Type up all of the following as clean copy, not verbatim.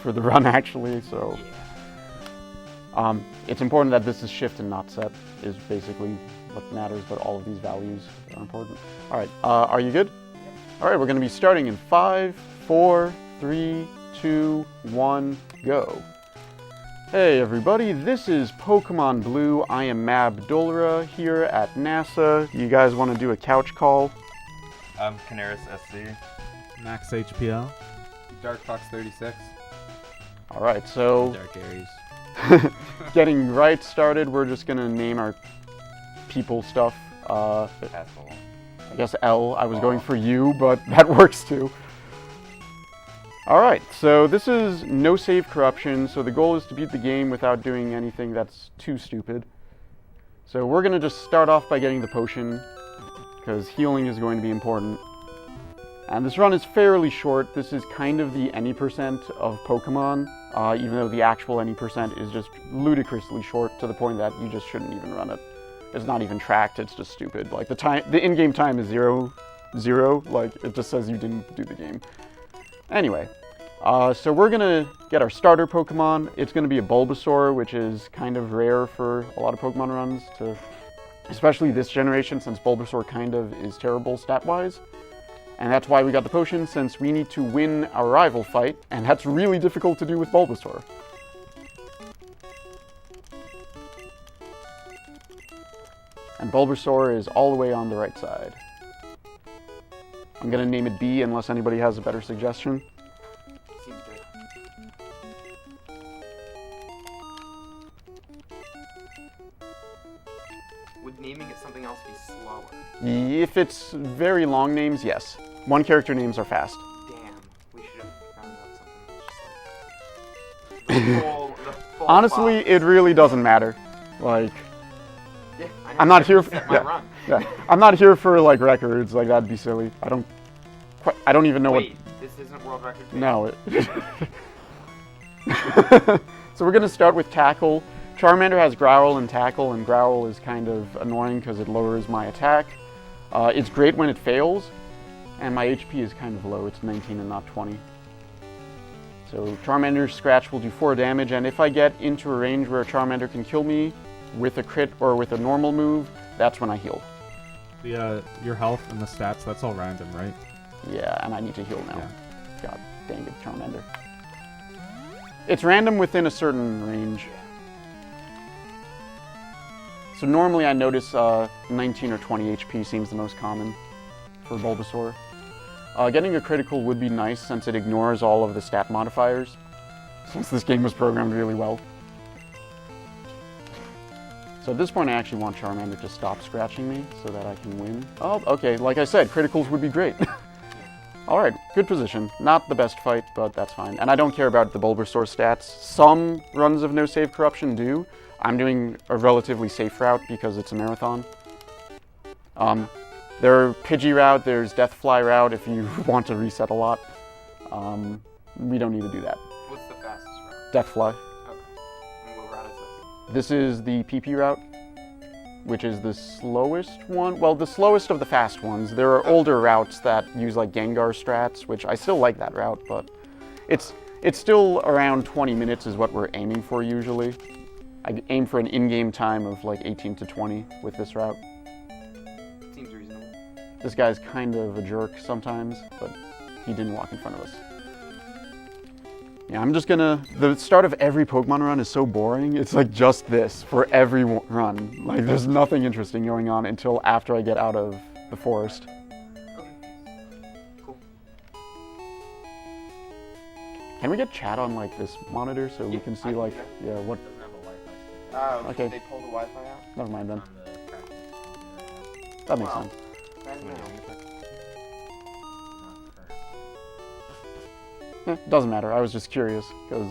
for the run actually, so. It's important that this is shift and not set is basically what matters, but all of these values are important. All right, are you good? Yep. All right, we're gonna be starting in 5, 4, 3, 2, 1, go. Hey everybody, this is Pokemon Blue. I am Mabdulra here at NASA. You guys want to do a couch call? I'm Canaris SC. Max HPL. Dark Fox 36. All right, so Dark Aries. getting right started, we're just gonna name our people stuff. Asshole. I guess L. I was going for U, but that works too. All right, so this is no save corruption. So the goal is to beat the game without doing anything that's too stupid. So we're gonna just start off by getting the potion, because healing is going to be important. And this run is fairly short. This is kind of the any percent of Pokemon, even though the actual any percent is just ludicrously short to the point that you just shouldn't even run it. It's not even tracked, it's just stupid. Like the in-game time is 0, like it just says you didn't do the game. Anyway, so we're gonna get our starter Pokemon. It's gonna be a Bulbasaur, which is kind of rare for a lot of Pokemon runs, especially this generation, since Bulbasaur kind of is terrible stat-wise. And that's why we got the potion, since we need to win our rival fight, and that's really difficult to do with Bulbasaur. And Bulbasaur is all the way on the right side. I'm gonna name it B unless anybody has a better suggestion. Seems good. Would naming it something else be slower? If it's very long names, yes. One character names are fast. Damn, we should have found out something that's just like the full Honestly, box. it really doesn't matter. Like, Yeah, I know. I'm not here for Set my run. yeah, I'm not here for like records. Like that'd be silly. I don't even know Wait, this isn't world record? what. No. So we're gonna start with Tackle. Charmander has Growl and Tackle, and Growl is kind of annoying because it lowers my attack. It's great when it fails, and my HP is kind of low. It's 19 and not 20. So Charmander's Scratch will do 4 damage, and if I get into a range where Charmander can kill me with a crit or with a normal move, that's when I heal. Your health and the stats, that's all random, right? Yeah, and I need to heal now. Yeah. God dang it, Charmander. It's random within a certain range. So normally I notice 19 or 20 HP seems the most common for Bulbasaur. Getting a critical would be nice since it ignores all of the stat modifiers, since this game was programmed really well. So at this point I actually want Charmander to stop scratching me so that I can win. Oh, okay, like I said, criticals would be great. Alright, good position. Not the best fight, but that's fine. And I don't care about the Bulbasaur stats. Some runs of no save corruption do. I'm doing a relatively safe route because it's a marathon. There's Pidgey route, there's Deathfly route if you want to reset a lot. We don't need to do that. What's the fastest route? Deathfly. Okay. And what route is This is the PP route, which is the slowest one. Well, the slowest of the fast ones. There are older routes that use like Gengar strats, which I still like that route, but it's still around 20 minutes is what we're aiming for usually. I aim for an in-game time of like 18 to 20 with this route. this? Seems reasonable. This guy's kind of a jerk sometimes, but he didn't walk in front of us. Yeah, the start of every Pokemon run is so boring. It's like just this for every run. Like there's nothing interesting going on until after I get out of the forest. Okay. Cool. Can we get chat on like this monitor so we can see like, yeah, what, Doesn't have a Wi-Fi stick. Oh, Okay. they pulled the Wi-Fi out? never mind then. On the practice. That makes Wow. sense. I don't know. Doesn't matter, I was just curious, because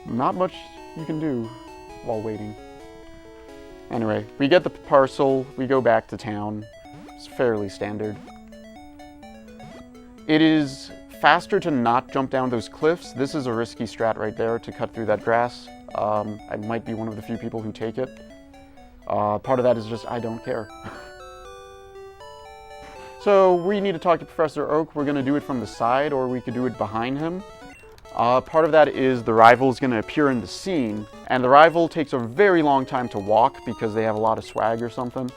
not much you can do while waiting. Anyway, we get the parcel, we go back to town. It's fairly standard. It is faster to not jump down those cliffs. This is a risky strat right there to cut through that grass. I might be one of the few people who take it. Part of that is just I don't care. So we need to talk to Professor Oak. We're going to do it from the side, or we could do it behind him. Part of that is the rival is going to appear in the scene, and the rival takes a very long time to walk because they have a lot of swag or something.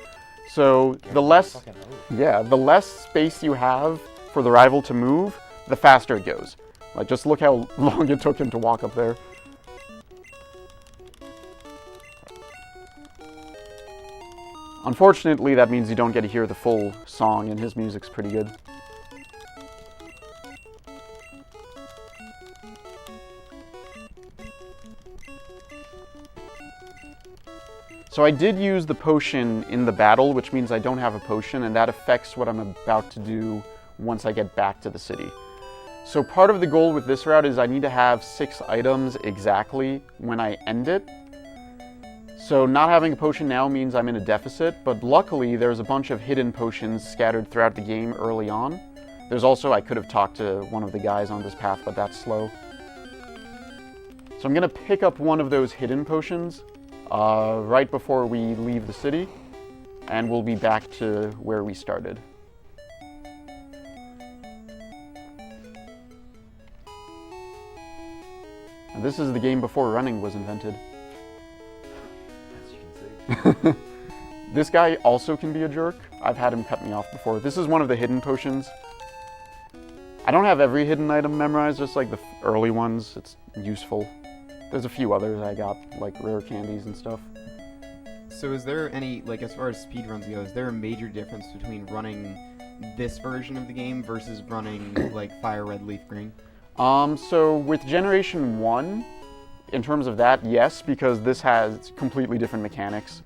So the less space you have for the rival to move, the faster it goes. Like, just look how long it took him to walk up there. Unfortunately, that means you don't get to hear the full song, and his music's pretty good. So I did use the potion in the battle, which means I don't have a potion, and that affects what I'm about to do once I get back to the city. So part of the goal with this route is I need to have 6 items exactly when I end it. So not having a potion now means I'm in a deficit, but luckily there's a bunch of hidden potions scattered throughout the game early on. There's also, I could have talked to one of the guys on this path, but that's slow. So I'm going to pick up one of those hidden potions right before we leave the city, and we'll be back to where we started. And this is the game before running was invented. This guy also can be a jerk. I've had him cut me off before. This is one of the hidden potions. I don't have every hidden item memorized, just like the early ones. It's useful. There's a few others I got, like rare candies and stuff. So is there any, like, as far as speedruns go, is there a major difference between running this version of the game versus running, like, Fire Red, Leaf Green? So with Generation 1, in terms of that, yes, because this has completely different mechanics.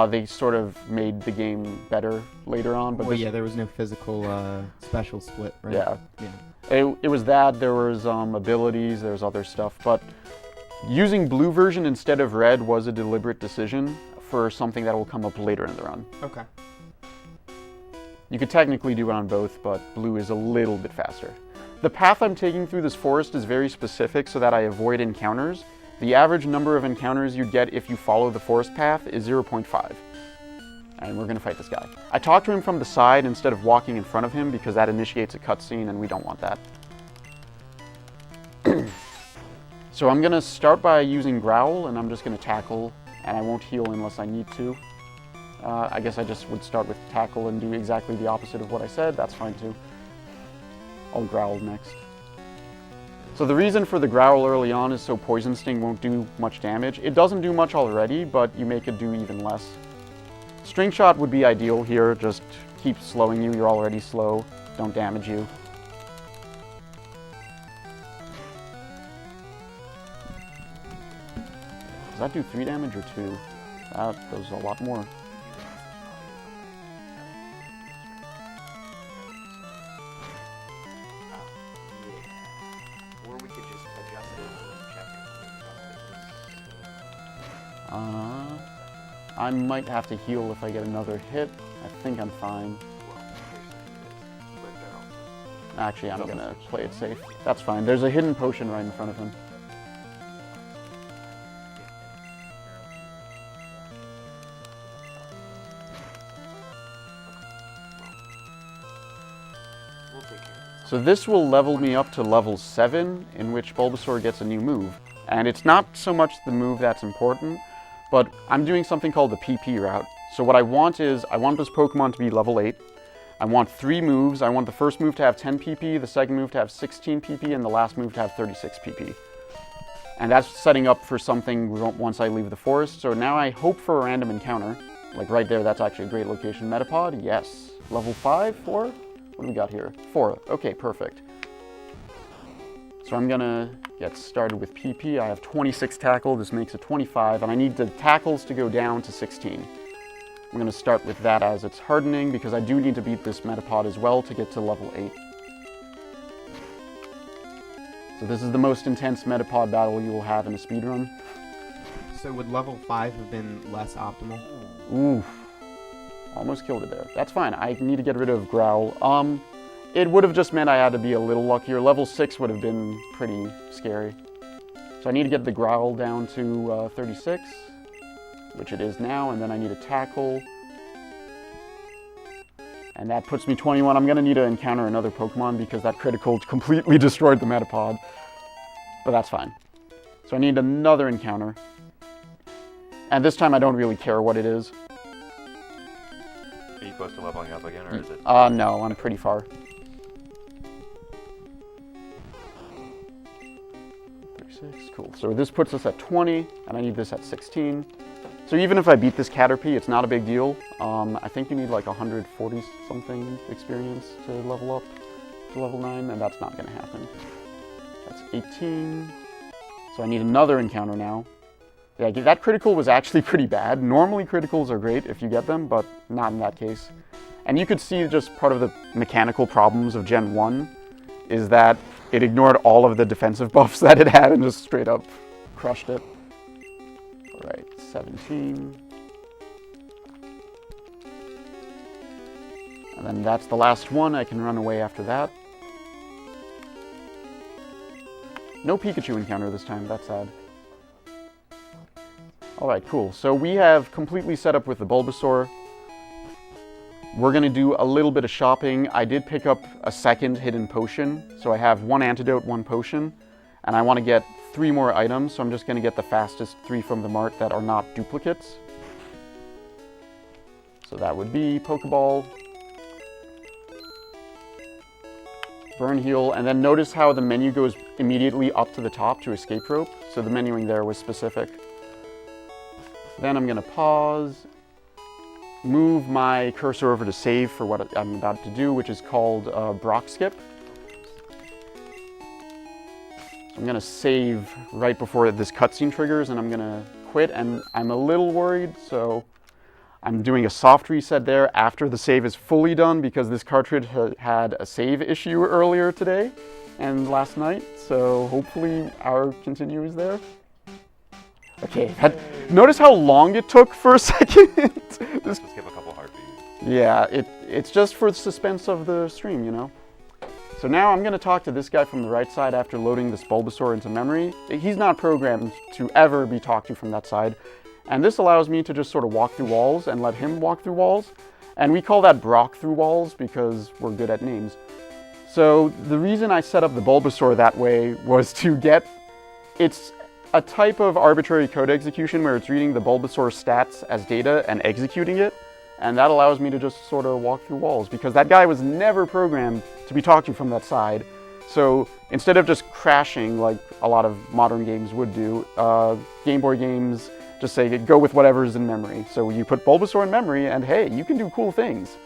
They sort of made the game better later on. But well, yeah, there was no physical special split, right? Yeah. Yeah. It was that, there was abilities, there was other stuff, but using blue version instead of red was a deliberate decision for something that will come up later in the run. Okay. You could technically do it on both, but blue is a little bit faster. The path I'm taking through this forest is very specific so that I avoid encounters. The average number of encounters you get if you follow the forest path is 0.5. And we're going to fight this guy. I talked to him from the side instead of walking in front of him because that initiates a cutscene and we don't want that. So I'm going to start by using Growl, and I'm just going to tackle, and I won't heal unless I need to. I guess I just would start with tackle and do exactly the opposite of what I said. That's fine too. I'll Growl next. So the reason for the Growl early on is so Poison Sting won't do much damage. It doesn't do much already, but you make it do even less. String Shot would be ideal here, just keep slowing you. You're already slow. Don't damage you. Does that do 3 damage or 2? That does a lot more. Or we could just adjust it and check it. I might have to heal if I get another hit. I think I'm fine. Actually, I'm gonna play it safe. That's fine. There's a hidden potion right in front of him. So this will level me up to level 7, in which Bulbasaur gets a new move. And it's not so much the move that's important, but I'm doing something called the PP route. So what I want is, I want this Pokemon to be level 8. I want 3 moves. I want the first move to have 10 PP, the second move to have 16 PP, and the last move to have 36 PP. And that's setting up for something once I leave the forest. So now I hope for a random encounter. Like right there, that's actually a great location. Metapod, yes. Level 5, 4? What do we got here? 4. Okay, perfect. So I'm gonna get started with PP. I have 26 tackle. This makes it 25, and I need the tackles to go down to 16. I'm gonna start with that as it's hardening because I do need to beat this Metapod as well to get to level 8. So this is the most intense Metapod battle you will have in a speedrun. So would level 5 have been less optimal? Oof. Almost killed it there. That's fine. I need to get rid of Growl. It would have just meant I had to be a little luckier. Level 6 would have been pretty scary. So I need to get the Growl down to 36, which it is now, and then I need a tackle. And that puts me 21. I'm going to need to encounter another Pokemon because that critical completely destroyed the Metapod. but that's fine. So I need another encounter. And this time I don't really care what it is. Are you close to leveling up again, or is it? No, I'm pretty far. 36, cool. So this puts us at 20, and I need this at 16. So even if I beat this Caterpie, it's not a big deal. I think you need like 140 something experience to level up to level 9, and that's not gonna happen. That's 18. So I need another encounter now. Yeah, that critical was actually pretty bad. Normally criticals are great if you get them, but not in that case. And you could see just part of the mechanical problems of Gen 1 is that it ignored all of the defensive buffs that it had and just straight up crushed it. All right, 17. And then that's the last one. I can run away after that. No Pikachu encounter this time, that's sad. Alright, cool. So we have completely set up with the Bulbasaur. We're going to do a little bit of shopping. I did pick up a second hidden potion. So I have 1 antidote, 1 potion. And I want to get 3 more items, so I'm just going to get the fastest 3 from the mart that are not duplicates. So that would be Pokeball, Burn Heal, and then notice how the menu goes immediately up to the top to Escape Rope. So the menuing there was specific. Then I'm going to pause, move my cursor over to save for what I'm about to do, which is called Brock Skip. So I'm going to save right before this cutscene triggers, and I'm going to quit, and I'm a little worried, so I'm doing a soft reset there after the save is fully done, because this cartridge had a save issue earlier today and last night, so hopefully our continue is there. Okay, notice how long it took for a second. Just skip a couple heartbeats. Yeah, it's just for the suspense of the stream, you know? So now I'm going to talk to this guy from the right side after loading this Bulbasaur into memory. He's not programmed to ever be talked to from that side. And this allows me to just sort of walk through walls and let him walk through walls. And we call that Brock through walls because we're good at names. So the reason I set up the Bulbasaur that way was to get... It's a type of arbitrary code execution where it's reading the Bulbasaur stats as data and executing it. And that allows me to just sort of walk through walls because that guy was never programmed to be talked to from that side. So instead of just crashing like a lot of modern games would do, Game Boy games just say go with whatever's in memory. So you put Bulbasaur in memory and hey, you can do cool things.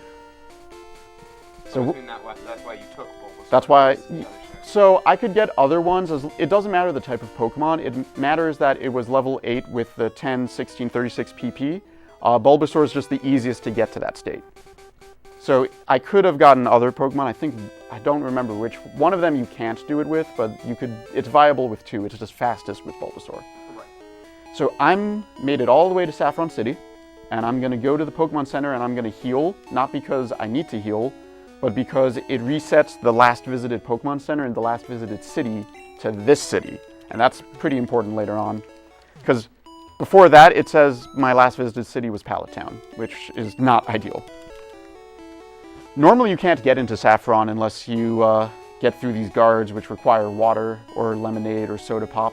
So that's why you took Bulbasaur. That's why... So I could get other ones. It doesn't matter the type of Pokemon. It matters that it was level 8 with the 10, 16, 36 PP. Bulbasaur is just the easiest to get to that state. So I could have gotten other Pokemon. I don't remember which. One of them you can't do it with, but you could. It's viable with 2. It's just fastest with Bulbasaur. Right. So I'm made it all the way to Saffron City, and I'm going to go to the Pokemon Center and I'm going to heal, not because I need to heal, but because it resets the last visited Pokemon Center and the last visited city to this city. And that's pretty important later on. Because before that, it says my last visited city was Pallet Town, which is not ideal. Normally you can't get into Saffron unless you get through these guards, which require water or lemonade or soda pop.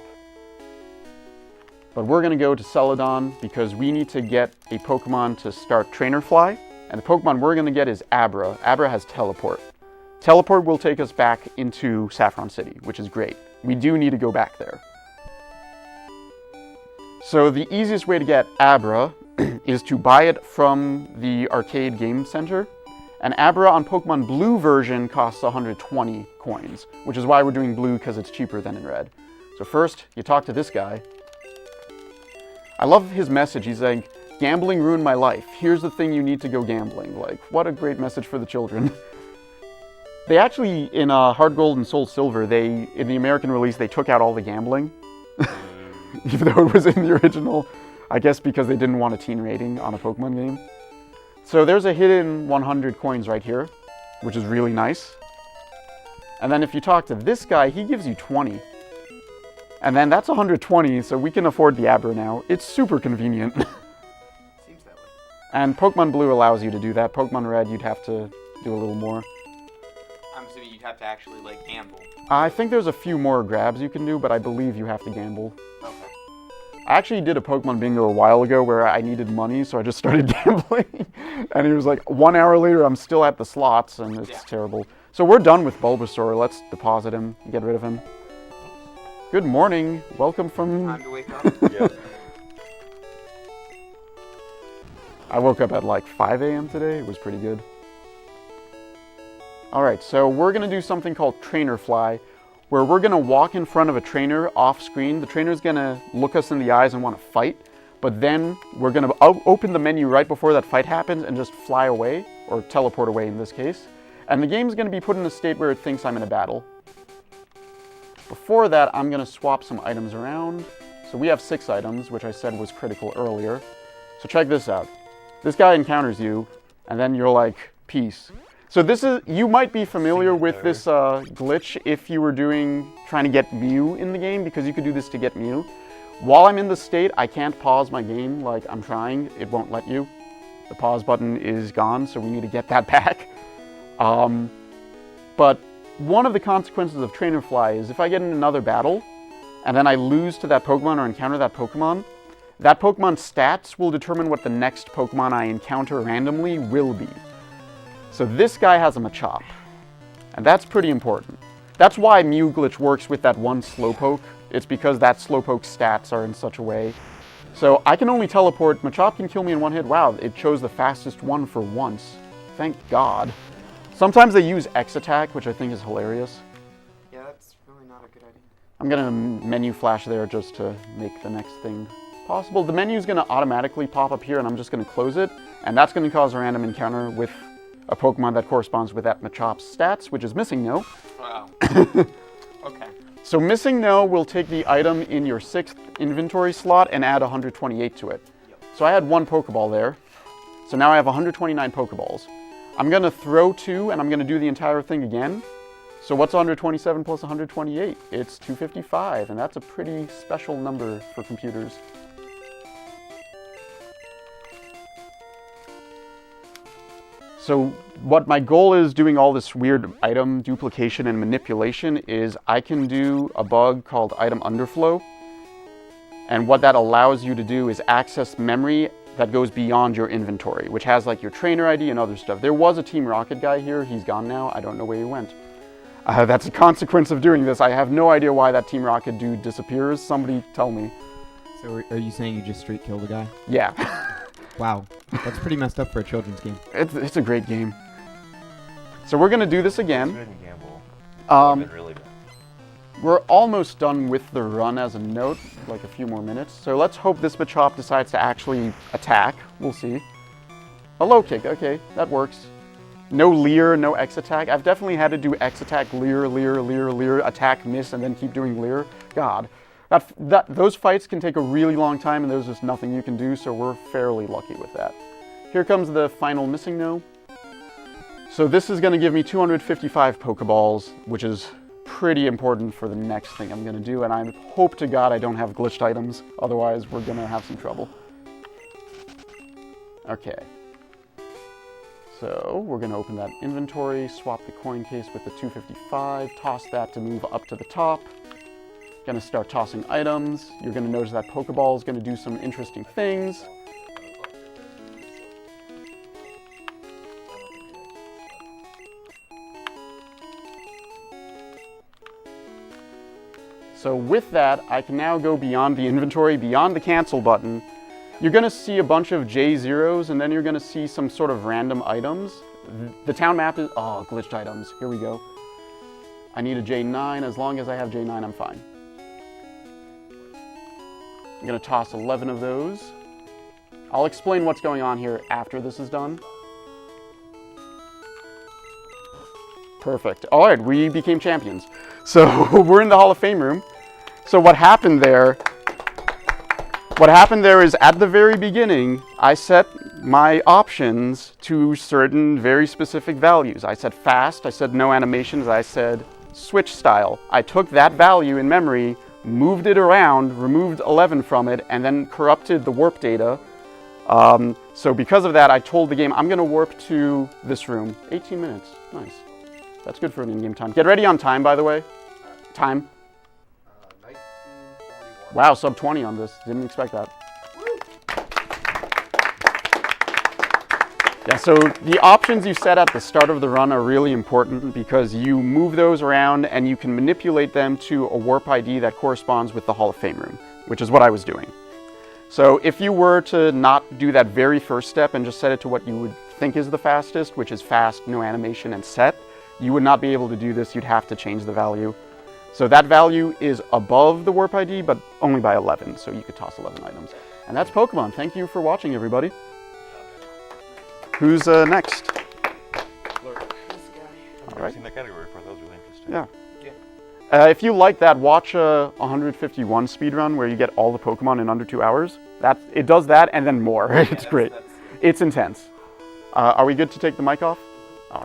But we're going to go to Celadon because we need to get a Pokemon to start Trainer Fly. And the Pokemon we're going to get is Abra. Abra has Teleport. Teleport will take us back into Saffron City, which is great. We do need to go back there. So the easiest way to get Abra is to buy it from the arcade game center. And Abra on Pokemon Blue version costs 120 coins, which is why we're doing blue because it's cheaper than in red. So first, you talk to this guy. I love his message. He's like, gambling ruined my life. Here's the thing you need to go gambling. Like, what a great message for the children. They actually, in Heart Gold and Soul Silver, in the American release, they took out all the gambling. Even though it was in the original, I guess because they didn't want a teen rating on a Pokemon game. So there's a hidden 100 coins right here, which is really nice. And then if you talk to this guy, he gives you 20. And then that's 120, so we can afford the Abra now. It's super convenient. Seems that way. And Pokemon Blue allows you to do that. Pokemon Red, you'd have to do a little more. I'm assuming you'd have to actually like gamble? I think there's a few more grabs you can do, but I believe you have to gamble. Okay. I actually did a Pokemon bingo a while ago where I needed money, so I just started gambling. And it was like 1 hour later, I'm still at the slots, and it's terrible. So we're done with Bulbasaur. Let's deposit him, get rid of him. Good morning. Welcome from... Time to wake up. Yeah. I woke up at like 5 a.m. today. It was pretty good. Alright, so we're going to do something called Trainer Fly, where we're going to walk in front of a trainer off screen. The trainer's going to look us in the eyes and want to fight, but then we're going to open the menu right before that fight happens and just fly away, or teleport away in this case. And the game's going to be put in a state where it thinks I'm in a battle. Before that, I'm going to swap some items around. So we have 6 items, which I said was critical earlier. So check this out. This guy encounters you, and then you're like, peace. So this is, you might be familiar with this glitch if you were trying to get Mew in the game, because you could do this to get Mew. While I'm in the state, I can't pause my game like I'm trying. It won't let you. The pause button is gone, so we need to get that back. But one of the consequences of Trainer Fly is if I get in another battle, and then I lose to that Pokemon or encounter that Pokemon's stats will determine what the next Pokemon I encounter randomly will be. So this guy has a Machop, and that's pretty important. That's why Mew Glitch works with that one Slowpoke. It's because that Slowpoke's stats are in such a way. So I can only teleport. Machop can kill me in one hit. Wow, it chose the fastest one for once. Thank God. Sometimes they use X attack, which I think is hilarious. Yeah, that's really not a good idea. I'm gonna menu flash there just to make the next thing possible. The menu's gonna automatically pop up here, and I'm just gonna close it, and that's gonna cause a random encounter with a Pokemon that corresponds with that Machop's stats, which is Missing No. Wow. Okay. So Missing No will take the item in your 6th inventory slot and add 128 to it. So I had 1 Pokeball there. So now I have 129 Pokeballs. I'm gonna throw 2, and I'm gonna do the entire thing again. So what's 127 plus 128? It's 255, and that's a pretty special number for computers. So what my goal is doing all this weird item duplication and manipulation is I can do a bug called item underflow. And what that allows you to do is access memory that goes beyond your inventory, which has like your trainer ID and other stuff. There was a Team Rocket guy here. He's gone now. I don't know where he went. That's a consequence of doing this. I have no idea why that Team Rocket dude disappears. Somebody tell me. So are you saying you just straight killed a guy? Yeah. Wow. That's pretty messed up for a children's game. It's a great game. So we're going to do this again. Good and gamble. Been really bad. We're almost done with the run as a note, like a few more minutes. So let's hope this Machop decides to actually attack. We'll see. A low kick, okay, that works. No Leer, no X attack. I've definitely had to do X attack, Leer, Leer, Leer, Leer, attack, miss, and then keep doing Leer. God. Those fights can take a really long time, and there's just nothing you can do, so we're fairly lucky with that. Here comes the final Missing No. So this is going to give me 255 Pokeballs, which is pretty important for the next thing I'm going to do, and I hope to God I don't have glitched items, otherwise we're going to have some trouble. Okay. So we're going to open that inventory, swap the coin case with the 255, toss that to move up to the top. Going to start tossing items. You're going to notice that Pokeball is going to do some interesting things. So with that, I can now go beyond the inventory, beyond the cancel button. You're going to see a bunch of J0s, and then you're going to see some sort of random items. The town map is, oh, glitched items. Here we go. I need a J9. As long as I have J9, I'm fine. I'm going to toss 11 of those. I'll explain what's going on here after this is done. Perfect. All right, we became champions. So we're in the Hall of Fame room. So what happened there is at the very beginning, I set my options to certain very specific values. I said fast, I said no animations, I said switch style. I took that value in memory, moved it around, removed 11 from it, and then corrupted the warp data. So because of that, I told the game, I'm going to warp to this room. 18 minutes. Nice. That's good for an in-game time. Get ready on time, by the way. Time. 1941. Wow, sub 20 on this. Didn't expect that. Yeah, so the options you set at the start of the run are really important because you move those around and you can manipulate them to a warp ID that corresponds with the Hall of Fame room, which is what I was doing. So if you were to not do that very first step and just set it to what you would think is the fastest, which is fast, no animation, and set, you would not be able to do this. You'd have to change the value. So that value is above the warp ID, but only by 11, so you could toss 11 items. And that's Pokemon. Thank you for watching, everybody. Who's next? I've never right. seen that category before. That was really interesting. Yeah. If you like that, watch a 151 speedrun where you get all the Pokemon in under 2 hours. It does that and then more. It's great. It's intense. Are we good to take the mic off?